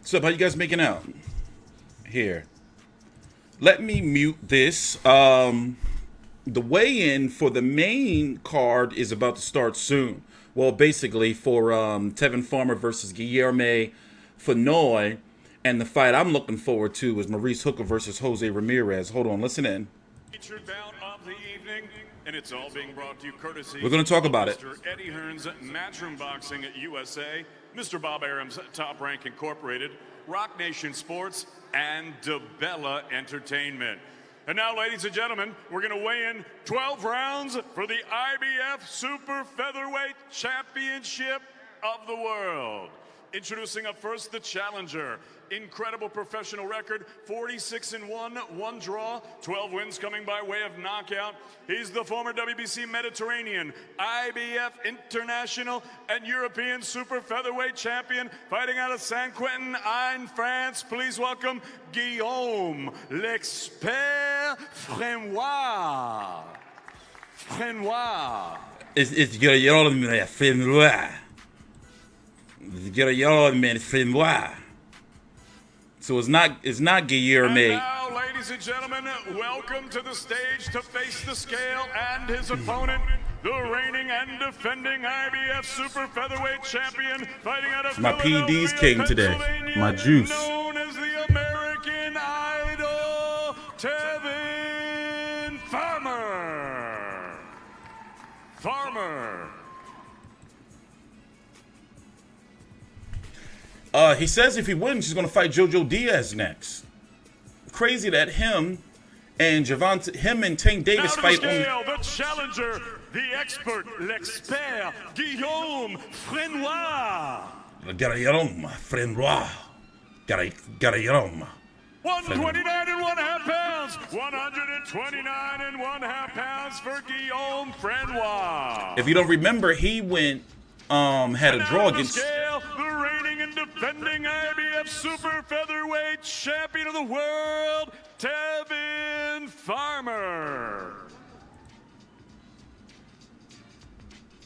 So how you guys making out? Here. Let me mute this. The weigh-in for the main card is about to start soon. Well, basically for Tevin Farmer versus Guillerme Frenois. And the fight I'm looking forward to is Maurice Hooker versus Jose Ramirez. Hold on, listen in. Featured bout of the evening, and it's all being brought to you courtesy. We're going to talk about it. Mr. Eddie Hearn's Matchroom Boxing USA, Mr. Bob Arum's Top Rank Incorporated, Rock Nation Sports, and DeBella Entertainment. And now, ladies and gentlemen, we're going to weigh in 12 rounds for the IBF Super Featherweight Championship of the World. Introducing up first the challenger. Incredible professional record, 46-1, 1 draw, 12 wins coming by way of knockout. He's the former WBC Mediterranean, IBF International, and European Super Featherweight Champion, fighting out of Saint Quentin in France. Please welcome Guillerme, l'expert Frenois. Frenois. It's Guillerme Frenois. Guillerme Frenois. So it's not Guillerme. And now, ladies and gentlemen, welcome to the stage to face the scale and his opponent, the reigning and defending IBF Super Featherweight Champion, fighting out of My PD's king today. My juice. Known as the American Idol, Tevin Farmer. He says if he wins, he's going to fight Jojo Diaz next. Crazy that him and Tank Davis fight on the challenger, the expert, l'expert, Guillerme Frenois. Guillerme Frenois. Guillerme. 129 and 1/2 pounds. 129 and 1/2 pounds for Guillerme Frenois. If you don't remember, he went had a draw against the reigning and defending IBF Super Featherweight Champion of the World, Tevin Farmer.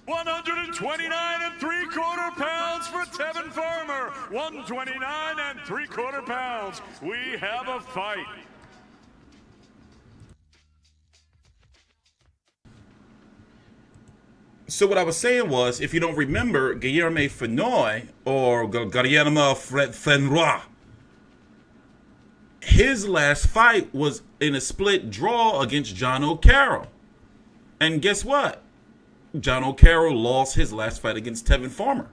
129 3/4 pounds for Tevin Farmer. 129 3/4 pounds. We have a fight. So what I was saying was, if you don't remember, Guillerme Frenois or Guillerme Frenois, his last fight was in a split draw against John O'Carroll. And guess what? John O'Carroll lost his last fight against Tevin Farmer.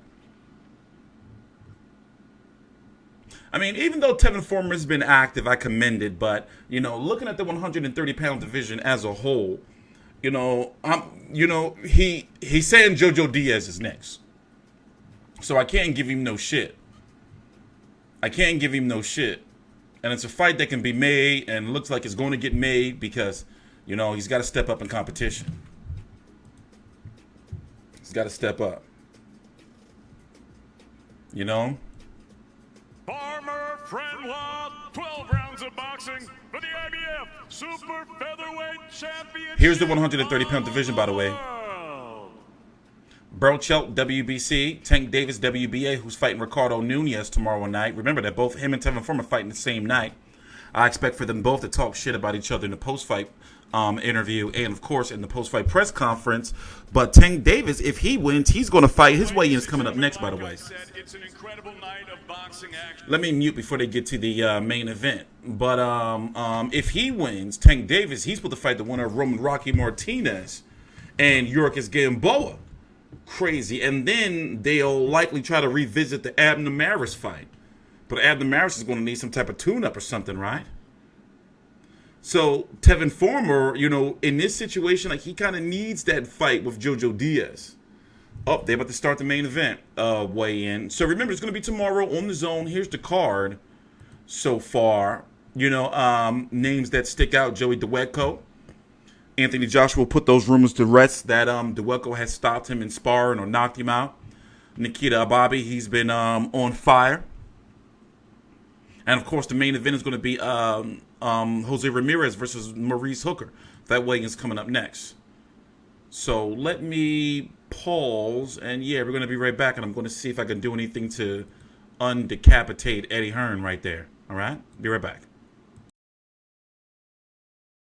I mean, even though Tevin Farmer has been active, I commend it. But, you know, looking at the 130-pound division as a whole, he's saying Jojo Diaz is next. So I can't give him no shit. And it's a fight that can be made and looks like it's going to get made because, you know, he's got to step up in competition. He's got to step up. You know? Farmer Frenois, 12 rounds of boxing for the IBF Super Featherweight Championship. Here's the 130-pound division, by the way. Burchelt, WBC. Tank Davis, WBA, who's fighting Ricardo Nunez tomorrow night. Remember that both him and Tevin Farmer are fighting the same night. I expect for them both to talk shit about each other in the post-fight interview and, of course, in the post-fight press conference. But Tank Davis, if he wins, he's going to fight. His weigh-in is coming up next, by the way. Let me mute before they get to the main event. But if he wins, Tank Davis, he's supposed to fight the winner of Roman Rocky Martinez and Yorkis Gamboa. Crazy. And then they'll likely try to revisit the Abner Maris fight. But Abner Maris is going to need some type of tune-up or something, right? So Tevin Farmer, you know, in this situation, like, he kind of needs that fight with Jojo Diaz. Oh, they're about to start the main event weigh-in. So remember, it's going to be tomorrow on the Zone. Here's the card so far. You know, names that stick out: Joey DeWetko. Anthony Joshua put those rumors to rest that DeWetko has stopped him in sparring or knocked him out. Nikita Ababi, he's been on fire. And, of course, the main event is going to be Jose Ramirez versus Maurice Hooker. That weigh-in is coming up next. So let me pause. And, yeah, we're going to be right back. And I'm going to see if I can do anything to undecapitate Eddie Hearn right there. All right? Be right back.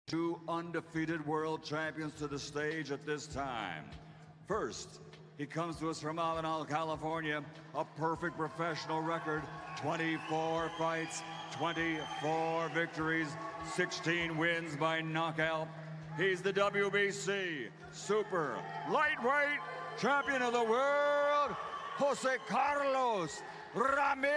Two undefeated world champions to the stage at this time. First, he comes to us from Avenal, California, a perfect professional record, 24 fights, 24 victories, 16 wins by knockout. He's the WBC Super Lightweight Champion of the World, Jose Carlos Ramirez.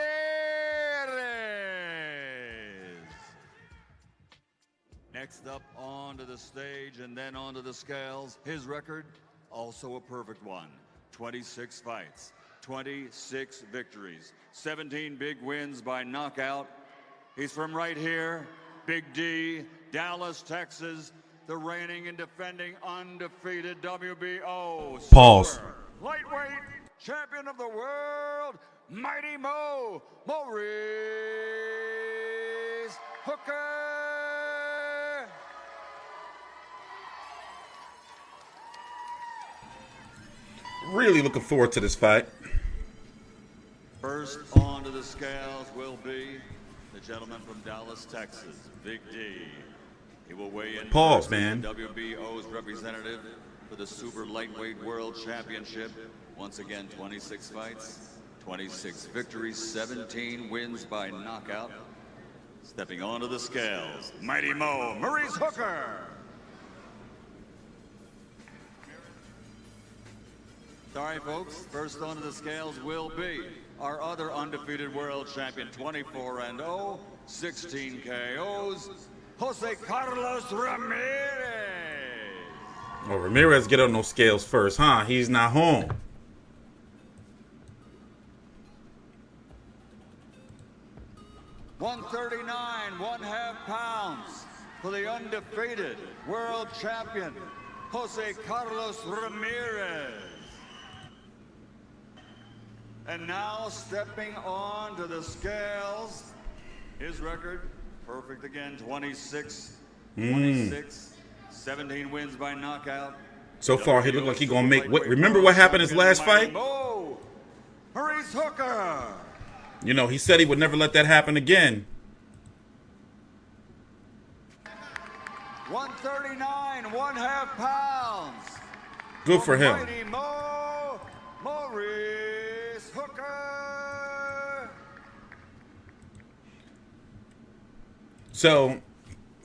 Next up onto the stage and then onto the scales, his record, also a perfect one. 26 fights, 26 victories, 17 big wins by knockout. He's from right here, Big D, Dallas, Texas, the reigning and defending undefeated WBO Pause. Super Lightweight Champion of the World, Mighty Mo, Maurice Hooker. Really looking forward to this fight. First onto the scales will be the gentleman from Dallas, Texas, Big D. He will weigh in. Pause, first man. as the WBO's representative for the Super Lightweight World Championship. Once again, 26 fights, 26 victories, 17 wins by knockout. Stepping onto the scales, Mighty Mo, Maurice Hooker. Sorry, folks. First onto the scales will be our other undefeated world champion, 24-0, 16 KOs, Jose Carlos Ramirez. Oh, Ramirez get on those scales first, huh? He's not home. $139, 1/2 pounds for the undefeated world champion, Jose Carlos Ramirez. And now stepping on to the scales, his record, perfect again, 26, 17 wins by knockout. So far, he looked like he gonna make. Remember what happened his last fight? Maurice Hooker. You know, he said he would never let that happen again. 139, 1/2 pounds. Good for him. Mighty Mo, Maurice Hooker. So,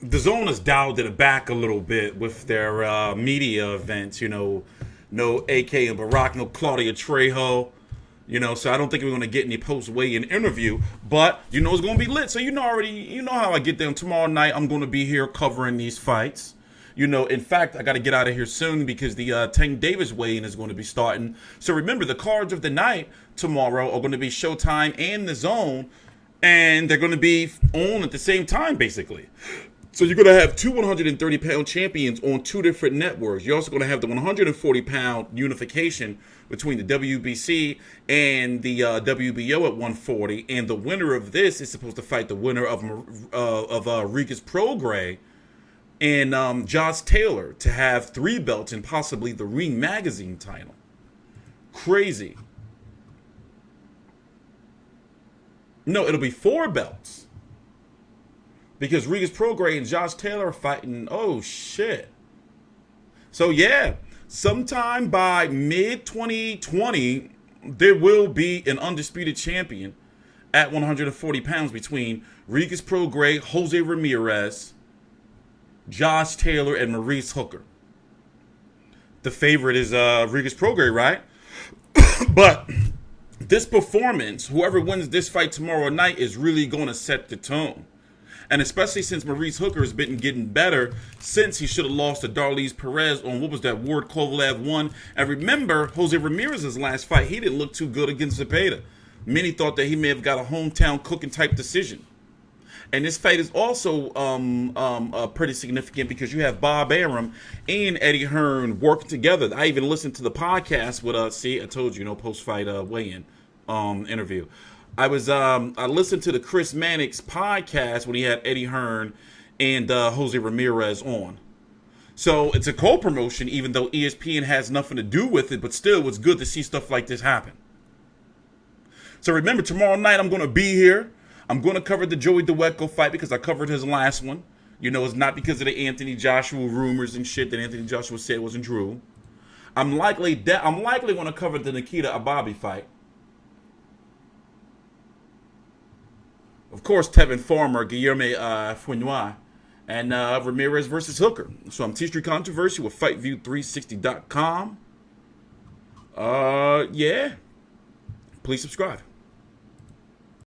the Zone has dialed it back a little bit with their media events. You know, no AK and Barack, no Claudia Trejo. You know, so I don't think we're going to get any post-weigh-in interview, but you know it's going to be lit. So you know how I get down tomorrow night. I'm going to be here covering these fights. You know, in fact, I got to get out of here soon because the Tank Davis weigh-in is going to be starting. So remember, the cards of the night tomorrow are going to be Showtime and The Zone, and they're going to be on at the same time, basically. So you're going to have two 130-pound champions on two different networks. You're also going to have the 140-pound unification between the WBC and the WBO at 140. And the winner of this is supposed to fight the winner of Regis Prograis and Josh Taylor to have 3 belts and possibly the Ring Magazine title. Crazy. No, it'll be 4 belts. Because Regis Prograis and Josh Taylor are fighting. Oh, shit. So, yeah. Sometime by mid-2020, there will be an undisputed champion at 140 pounds between Regis Prograis, Jose Ramirez, Josh Taylor, and Maurice Hooker. The favorite is Regis Prograis, right? But this performance, whoever wins this fight tomorrow night, is really going to set the tone. And especially since Maurice Hooker has been getting better since he should have lost to Darlise Perez on, what was that, Ward Kovalev 1. And remember, Jose Ramirez's last fight, he didn't look too good against Zepeda. Many thought that he may have got a hometown cooking type decision. And this fight is also pretty significant because you have Bob Arum and Eddie Hearn working together. I even listened to the podcast with, see, I told you, post-fight weigh-in interview. I listened to the Chris Mannix podcast when he had Eddie Hearn and Jose Ramirez on. So it's a co-promotion, even though ESPN has nothing to do with it, but still it's good to see stuff like this happen. So remember, tomorrow night I'm going to be here. I'm going to cover the Joey DeWeco fight because I covered his last one. You know, it's not because of the Anthony Joshua rumors and shit that Anthony Joshua said wasn't true. I'm likely going to cover the Nikita Ababi fight. Of course, Tevin Farmer, Guillerme Frenois, and Ramirez versus Hooker. So I'm TstreeT Controversy with FightView360.com. Yeah. Please subscribe.